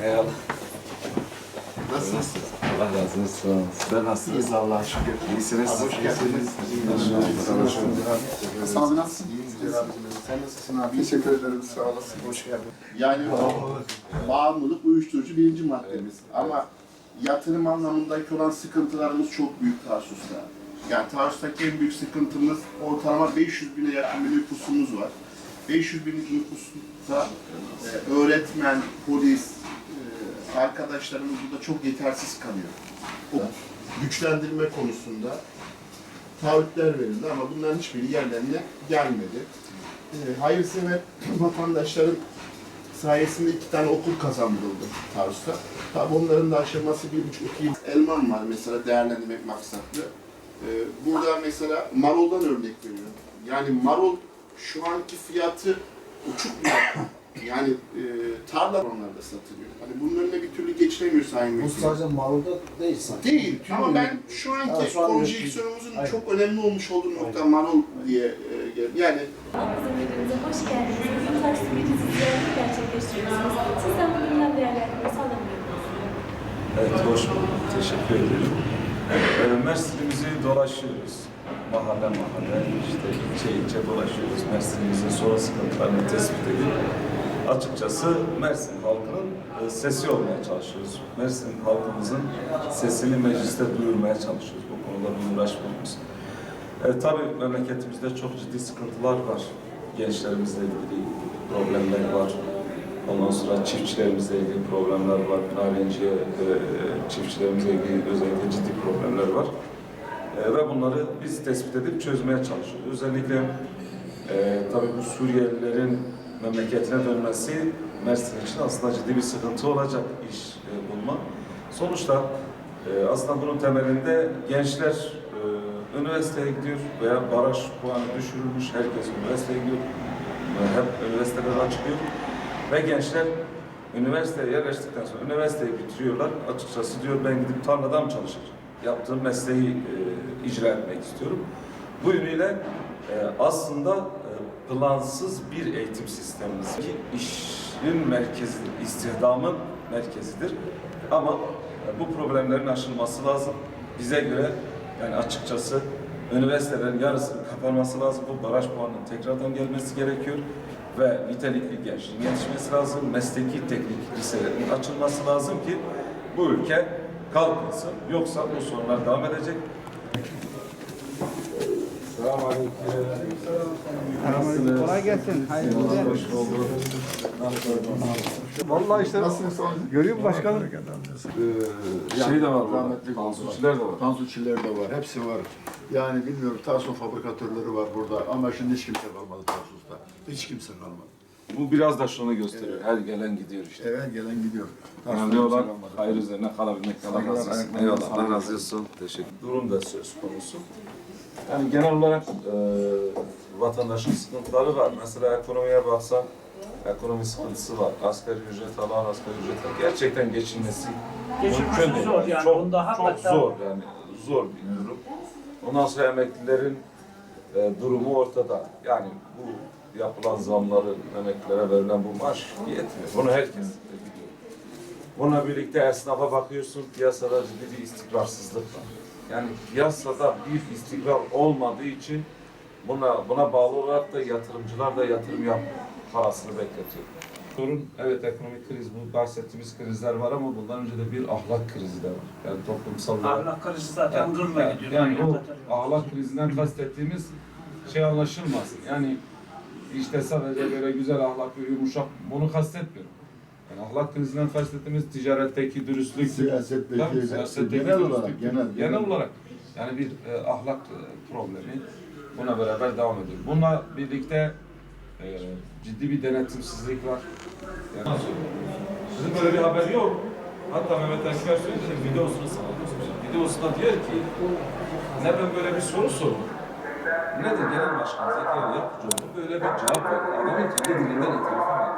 Eyvallah. Nasılsınız? Allah razı olsun. Sizler nasılsınız? İyiyiz Allah'a şükür. İyisiniz. Hoş geldiniz. Sağ olun, nasılsın? İyiyiz abicim. Sen nasılsın abi? Teşekkür ederim, sağ olasın. Hoş geldin. Yani bağımlılık uyuşturucu birinci maddemiz. Ama yatırım anlamındaki olan sıkıntılarımız çok büyük Tarsus'ta. Yani Tarsus'taki en büyük sıkıntımız ortalama 500 bine yakın bir nüfusumuz var. 500 bin nüfusta öğretmen, polis, arkadaşlarımız burada çok yetersiz kalıyor. O güçlendirme konusunda taahhütler verildi ama bunların hiçbiri yerlerine gelmedi. Hayırsever vatandaşların sayesinde 2 tane okul kazandırıldı Tarsus'ta. Tabii onların da aşaması 1,5-2 yıl. Elman var mesela değerlendirmek maksatlı. Burada mesela maroldan örnek veriyorum. Yani marol şu anki fiyatı uçuk bir rakam. Yani tarla onlarda satılıyor. Hani bunun önüne bir türlü geçilemiyor Sayın Bu Vekilim. sadece marulda değil sanki. Değil ama Tüm ben şu anki şu an konjeksiyonumuzun Aynen. çok önemli olmuş olduğu nokta marol diye yani Bizim evimize hoş geldiniz. Bizim Tarsus Bilgisi ziyaretini gerçekleştiriyorsunuz. Sizden bugünden değerlendirmesi alabilir miyiz? Evet, hoş bulduk. Teşekkür ederim. Mersin'imizi dolaşıyoruz. Mahalle mahalle, işte ilçe dolaşıyoruz. Mersin'imizin sorun sıkıntılarını tespit edip açıkçası Mersin halkının sesi olmaya çalışıyoruz. Mersin halkımızın sesini mecliste duyurmaya çalışıyoruz. Bu konuda bir uğraşmamız. Tabii memleketimizde çok ciddi sıkıntılar var. Gençlerimizle ilgili problemler var. Ondan sonra çiftçilerimizle ilgili problemler var. Narenciye çiftçilerimizle ilgili özellikle ciddi problemler var. Ve bunları biz tespit edip çözmeye çalışıyoruz. Özellikle tabii bu Suriyelilerin memleketine dönmesi Mersin için aslında ciddi bir sıkıntı olacak iş bulma. Sonuçta aslında bunun temelinde gençler üniversiteye gidiyor veya baraj puanı düşürülmüş, herkes üniversiteye gidiyor. Hep üniversiteler açılıyor. Ve gençler üniversiteye yerleştikten sonra üniversiteyi bitiriyorlar. Açıkçası diyor ben gidip tarlada mı çalışacağım? Yaptığım mesleği icra etmek istiyorum. Bu yönüyle aslında plansız bir eğitim sistemimiz ki işin merkezidir, istihdamın merkezidir. Ama bu problemlerin aşılması lazım. Bize göre yani açıkçası üniversitelerin yarısının kapanması lazım. Bu baraj puanının tekrardan gelmesi gerekiyor. Ve nitelikli gençliğin yetişmesi lazım. Mesleki teknik liselerin açılması lazım ki bu ülke kalkınsın. Yoksa bu sorunlar devam edecek. Selamünaleyküm. Kolay gelsin. Hayırlı günler. Hoş bulduk. Vallahi işte görüyor musun başkanım? Şey de var burada. Rahmetli Tansuçiler de var. Tansuçiler de var, hepsi var. Yani bilmiyorum, Tarsus fabrikatörleri var burada ama şimdi hiç kimse kalmadı Tarsus'ta. Hiç kimse kalmadı. Bu biraz da şunu gösteriyor. Her gelen gidiyor işte. Evet, gelen gidiyor. Önemli olan hayır üzerine kalabilmek. Allah razı olsun. Ayaklarına Eyvallah. sağlık. Allah razı olsun. Teşekkür. Durum da söz konusu. Yani genel olarak vatandaşın sıkıntıları var. Mesela ekonomiye baksan ekonomi sıkıntısı var. Asgari ücret alan, asgari ücret gerçekten geçinmesi mümkün değil. zor yani. Çok, Bunda çok hakikaten- zor yani. Zor bir durum. Ondan sonra emeklilerin durumu ortada. Yani bu yapılan zamların, emeklilere verilen bu maaş yetmiyor. Bunu herkes biliyor. Bununla birlikte esnafa bakıyorsun, piyasada ciddi bir istikrarsızlık var. Yani piyasada bir istikrar olmadığı için buna bağlı olarak da yatırımcılar da yatırım yapmıyor. Parasını bekletiyor. Sorun evet ekonomik kriz, bu bahsettiğimiz krizler var ama bundan önce de bir ahlak krizi de var. Yani toplumsal olarak. Ahlak krizi zaten durma gidiyor. Yani o ahlak krizinden kastettiğimiz şey anlaşılmasın. Yani işte sadece böyle güzel ahlak ve yumuşak, bunu kastetmiyorum. Yani ahlak krizinden kastettiğimiz ticaretteki dürüstlük, Siyasetteki, siyasetteki genel dürüstlük, olarak, genel olarak yani bir ahlak problemi buna beraber devam ediyor. Bununla birlikte ciddi bir denetimsizlik var. Yani, sizin böyle bir haber yok. Hatta Mehmet Akber söyledi, videosunu sana göstereyim. Videosunda diyor ki, ne ben böyle bir soru sordum. Ne de genel başkan Zekeriya Yapıcıoğlu böyle bir cevap verdi. Adamın kendi dilinden itiraf var.